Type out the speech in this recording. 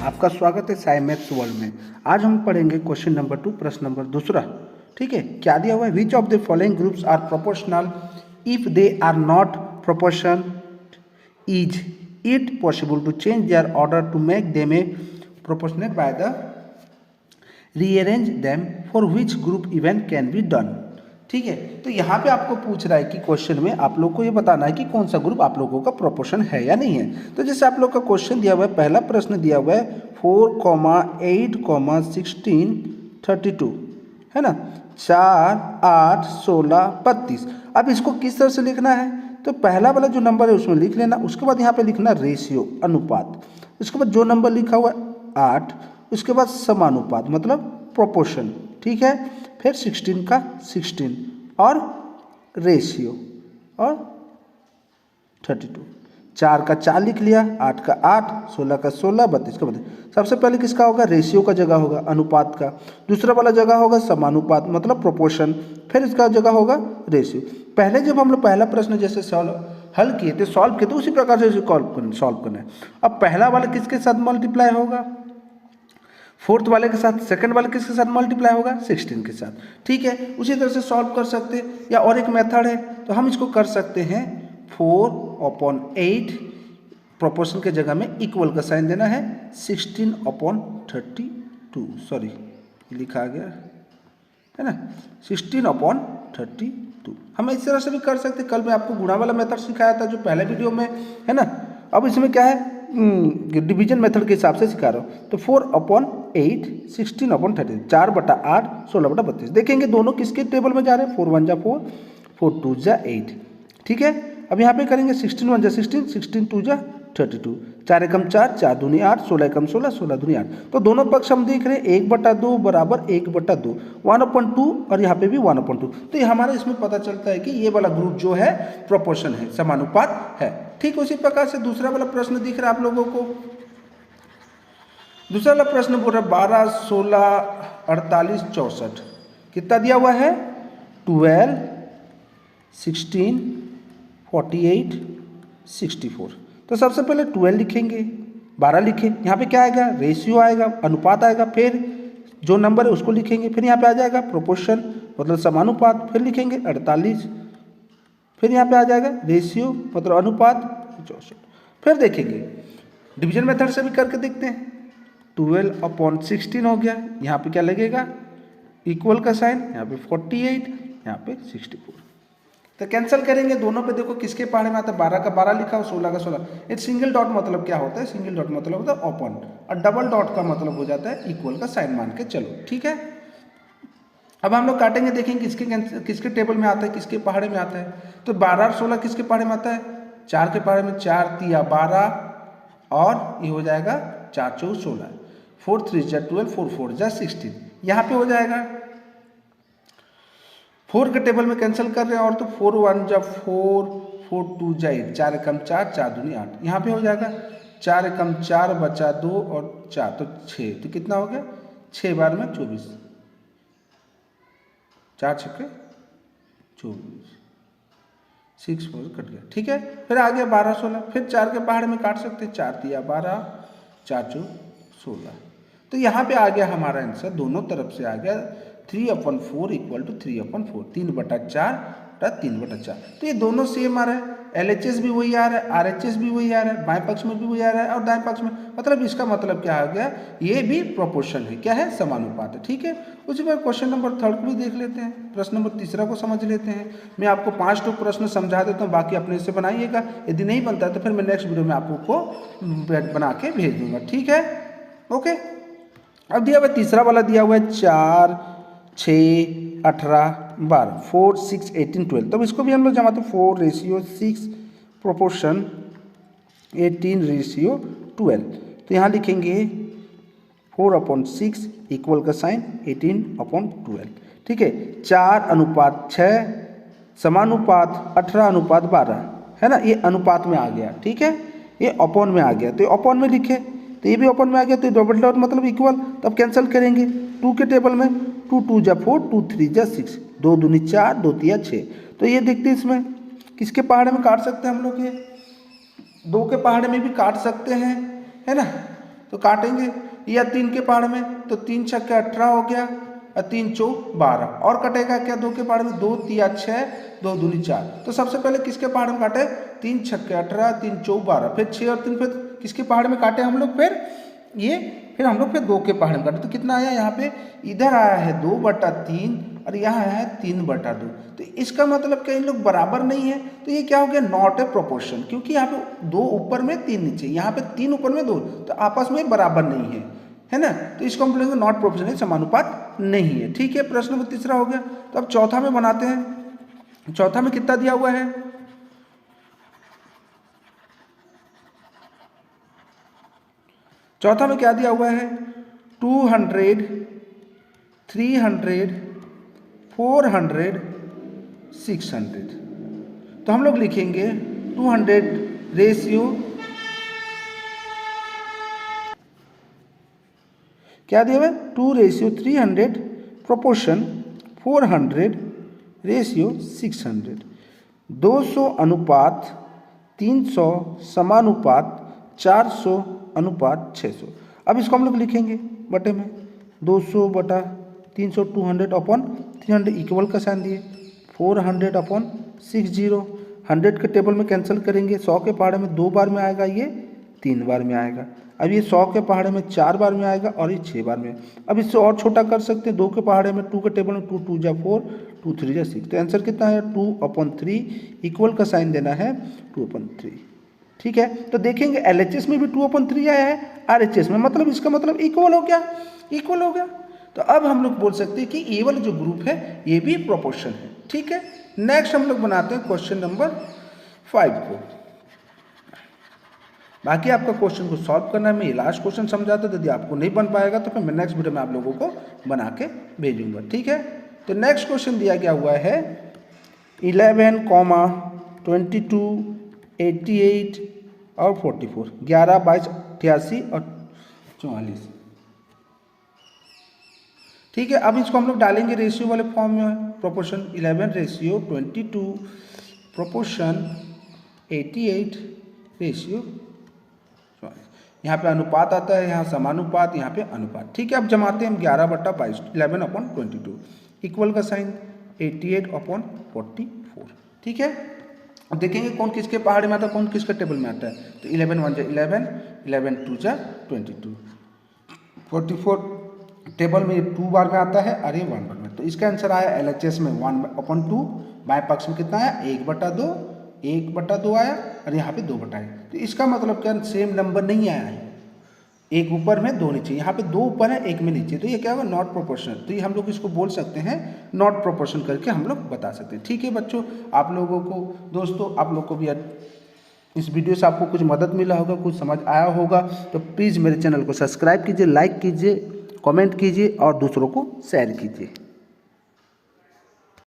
आपका स्वागत है साई मैथ्स वर्ल्ड में। आज हम पढ़ेंगे क्वेश्चन नंबर 2 प्रश्न नंबर दूसरा। ठीक है, क्या दिया हुआ है? Which of the following groups are proportional if they are not proportion is it possible to change their order to make them a proportionate by the rearrange them for which group event can be done. ठीक है, तो यहाँ पे आपको पूछ रहा है कि क्वेश्चन में आप लोग को ये बताना है कि कौन सा ग्रुप आप लोगों का प्रोपोर्शन है या नहीं है। तो जैसे आप लोग का क्वेश्चन दिया हुआ है, पहला प्रश्न दिया हुआ है 4, 8, 16, 32 है ना, 4, 8, 16, 32। अब इसको किस तरह से लिखना है? तो पहला वाला जो नंबर है उसमें लिख लेना, उसके बाद यहाँ पे लिखना रेशियो अनुपात, उसके बाद जो नंबर लिखा हुआ है 8, उसके बाद समानुपात मतलब प्रोपोर्शन। ठीक है, फिर 16 का 16 और रेशियो और 32। 4 का 4 लिख लिया, 8 का 8, 16 का 16, 32 का 32। सबसे पहले किसका होगा? रेशियो का जगह होगा अनुपात का, दूसरा वाला जगह होगा समानुपात मतलब प्रोपोर्शन, फिर इसका जगह होगा रेशियो। पहले जब हम लोग पहला प्रश्न जैसे हल किए थे, सॉल्व किए थे, उसी प्रकार से सॉल्व करना है। अब पहला वाला किसके साथ मल्टीप्लाई होगा? फोर्थ वाले के साथ। सेकंड वाले किसके साथ मल्टीप्लाई होगा? 16 के साथ। ठीक है, उसी तरह से सॉल्व कर सकते हैं, या और एक मेथड है तो हम इसको कर सकते हैं 4/8 प्रोपोर्शन के जगह में इक्वल का साइन देना है 16/32। सॉरी लिखा गया है ना, 16/32। हम इस तरह से भी कर सकते हैं। कल मैं आपको गुणा वाला मेथड सिखाया था जो पहले वीडियो में है ना। अब इसमें क्या है, डिवीजन मेथड के हिसाब से सिखा रहा हूँ। तो 4/8 16/30, 4/8 16/32। देखेंगे दोनों किसके टेबल में जा रहे हैं? 4 1 जा 4, 4 2 जा 8। ठीक है, अब यहाँ पे करेंगे 16 1 जा 16, 16 2 जा 32, 4 एकम 4, 4 दूनी 8, 16 एकम 16, 16 दूनी 8। तो दोनों पक्ष हम देख रहे हैं 1/2 बराबर 1/2, 1/2 और यहाँ पे भी 1/2। तो ये हमारा इसमें पता चलता है कि ये वाला ग्रुप जो है प्रोपोर्शन है, समानुपात है। ठीक उसी प्रकार से दूसरा वाला प्रश्न दिख रहा है आप लोगों को। दूसरा वाला प्रश्न बोल रहा है 12, 16, 48, 64। कितना दिया हुआ है? 12, 16, 48, 64। तो सबसे पहले 12 लिखेंगे, 12 लिखे, यहाँ पे क्या आएगा? रेशियो आएगा, अनुपात आएगा, फिर जो नंबर है उसको लिखेंगे, फिर यहाँ पे आ जाएगा प्रोपोर्शन मतलब समानुपात, फिर लिखेंगे 48, फिर यहाँ पे आ जाएगा रेशियो मतलब अनुपात 64। फिर देखेंगे डिवीजन मेथड से भी करके देखते हैं। 12/16 हो गया, यहाँ पे क्या लगेगा? इक्वल का साइन, यहाँ पे 48, यहाँ पे 64। तो कैंसिल करेंगे दोनों पे। देखो किसके पहाड़े में आता है? 12 का 12 लिखा हो, 16 का 16। एक सिंगल डॉट मतलब क्या होता है? सिंगल डॉट मतलब होता है ओपन, और डबल डॉट का मतलब हो जाता है इक्वल का साइन मान के चलो। ठीक है, अब हम लोग काटेंगे, देखेंगे किसके टेबल में आता है, किसके पहाड़े में आता है। तो 12 और 16 किसके पहाड़े में आता है? 4 के पहाड़े में। 4 3 12 और ये हो जाएगा 4 4 16, 4 3 जा 12, 4 4 जा 16। यहाँ पे हो जाएगा 4 के टेबल में कैंसिल कर रहे हैं और तो 4 1 जा 4, 4 2 जा 8, 4 एकम 4, 4 दूनी 8। यहाँ पे हो जाएगा 4 एकम 4 बचा 2 और 4 तो 6। तो कितना हो गया? 6 बार में 24, 4 छक्के 24, 6 4 कट गया। ठीक है, फिर आ गया 12 16, फिर 4 के पहाड़ में काट सकते हैं। 4 3 12, 4 4 16। तो यहाँ पे आ गया हमारा आंसर, दोनों तरफ से आ गया 3/4 इक्वल टू 3/4, 3/4 तो ये दोनों सेम आ रहा है। LHS भी वही आ रहा है, RHS भी वही आ रहा है, बाएं पक्ष में भी वही आ रहा है और दाएं पक्ष में। मतलब इसका मतलब क्या आ गया? ये भी प्रोपोर्शन है। क्या है? समानुपात है। ठीक है, उसी पर क्वेश्चन नंबर 3 को भी देख लेते हैं, प्रश्न नंबर 3 को समझ लेते हैं। मैं आपको 5 प्रश्न समझा देता हूँ, बाकी अपने से बनाइएगा। यदि नहीं बनता है तो फिर मैं नेक्स्ट वीडियो में आपको बना के भेज दूंगा। ठीक है, ओके। अब दिया हुआ तीसरा वाला दिया हुआ है 4 6 18 12, 4 6 18 12। तब इसको भी हम लोग जमाते 4 रेशियो 6 प्रोपोर्शन 18 रेशियो 12। तो यहाँ लिखेंगे 4/6 इक्वल का साइन 18/12। ठीक है, 4 अनुपात 6 समानुपात 18/12 है ना, ये अनुपात में आ गया। ठीक है, ये अपॉन में आ गया, तो ये अपॉन में लिखे, तो ये भी अपॉन में आ गया, तो डबल डॉट मतलब इक्वल। तब कैंसिल करेंगे 2 के टेबल में, 2 2 जा 4, 2 3 जा 6, 2 दूनी 4, 2 3 6। तो ये देखते हैं इसमें किसके पहाड़े में काट सकते हैं हम लोग? ये 2 के पहाड़े में भी काट सकते हैं, है ना। तो काटेंगे, या 3 के पहाड़ में तो 3 छक्के 18 हो गया और 3 चौक 12, और कटेगा क्या 2 के पहाड़ में, 2 तिया 6, 2 दूनी 4। तो सबसे पहले किसके पहाड़ में काटे, 3 छक्के 18, 3 चौक 12, फिर 6 और 3 फिर किसके पहाड़ में काटे हम लोग, फिर हम लोग 2 के पहाड़ में काटे। तो कितना आया यहाँ पे, इधर आया है 2/3 और यहाँ आया है 3/2। तो इसका मतलब क्या इन लोग बराबर नहीं है, तो ये क्या हो गया, नॉट ए प्रोपोर्शन, क्योंकि यहाँ पे 2 ऊपर में 3 नीचे, यहाँ पे 3 ऊपर में 2, तो आपस में बराबर नहीं है ना। तो इसको हम बोलेंगे नॉट प्रोपोर्शनल, समानुपात नहीं है। ठीक है, प्रश्न नंबर तीसरा हो गया। तो अब चौथा में बनाते हैं। चौथा में कितना दिया हुआ है, चौथा में क्या दिया हुआ है, 200, 300, 400, 600। तो हम लोग लिखेंगे 200 रेशियो, क्या दिया हुआ है, 2:300 प्रोपोर्शन 400 रेशियो 600, 200 अनुपात 300 समानुपात 400 अनुपात 600। अब इसको हम लोग लिखेंगे बटे में, 200 बटा 300, 200 अपॉन 300 इक्वल का साइन दिए, 400 अपॉन 60, 100 के टेबल में कैंसिल करेंगे, 100 के पहाड़े में 2 बार में आएगा, ये 3 बार में आएगा। अब ये 100 के पहाड़े में 4 बार में आएगा और ये 6 बार में। अब इससे और छोटा कर सकते हैं, 2 के पहाड़े में 2 के टेबल में 2 2 जा 4, 2 3 जा 6। तो आंसर कितना है, 2/3 इक्वल का साइन देना है 2/3। ठीक है, तो देखेंगे LHS में भी 2/3 आया है, RHS में, मतलब इसका मतलब इक्वल हो गया, इक्वल हो गया। तो अब हम लोग बोल सकते हैं कि ये वाला जो ग्रुप है ये भी प्रोपोर्शन है। ठीक है, नेक्स्ट हम लोग बनाते हैं क्वेश्चन नंबर 5 को। बाकी आपका क्वेश्चन को सॉल्व करना है, मैं ये लास्ट क्वेश्चन समझाता हूँ, यदि आपको नहीं बन पाएगा तो फिर मैं नेक्स्ट वीडियो में आप लोगों को बना के भेजूंगा। ठीक है, तो नेक्स्ट क्वेश्चन दिया गया हुआ है 11, 22, 88 और 44, 11, 22, 88 और 44। ठीक है, अब इसको हम लोग डालेंगे रेशियो वाले फॉर्म में, प्रोपोर्शन 11 रेशियो 22 प्रोपोर्शन 88 रेशियो, यहाँ पे अनुपात आता है, यहाँ समानुपात, यहाँ पे अनुपात। ठीक है, अब जमाते हैं हम 11/22, 11/22 इक्वल का साइन 88/44। ठीक है, अब देखेंगे कौन किसके पहाड़ में आता है, कौन किसके टेबल में आता है। तो 11 1 जा 11, 11 2 जा 22, 44 टेबल में 2 बार में आता है और ये 1 बार में। तो इसका आंसर आया LHS में 1/2, बाएं पक्ष में कितना आया, 1/2 आया और यहाँ पे 2/1। तो इसका मतलब क्या, सेम नंबर नहीं आया है, एक ऊपर में 2 नीचे, यहाँ पे 2 ऊपर है 1 में नीचे, तो ये क्या होगा, नॉट प्रोपोर्शनल। तो ये हम लोग इसको बोल सकते हैं नॉट प्रोपोर्शनल करके हम लोग बता सकते हैं। ठीक है बच्चों, आप लोगों को, दोस्तों आप लोग को भी इस वीडियो से आपको कुछ मदद मिला होगा, कुछ समझ आया होगा, तो प्लीज़ मेरे चैनल को सब्सक्राइब कीजिए, लाइक कीजिए, कमेंट कीजिए और दूसरों को शेयर कीजिए।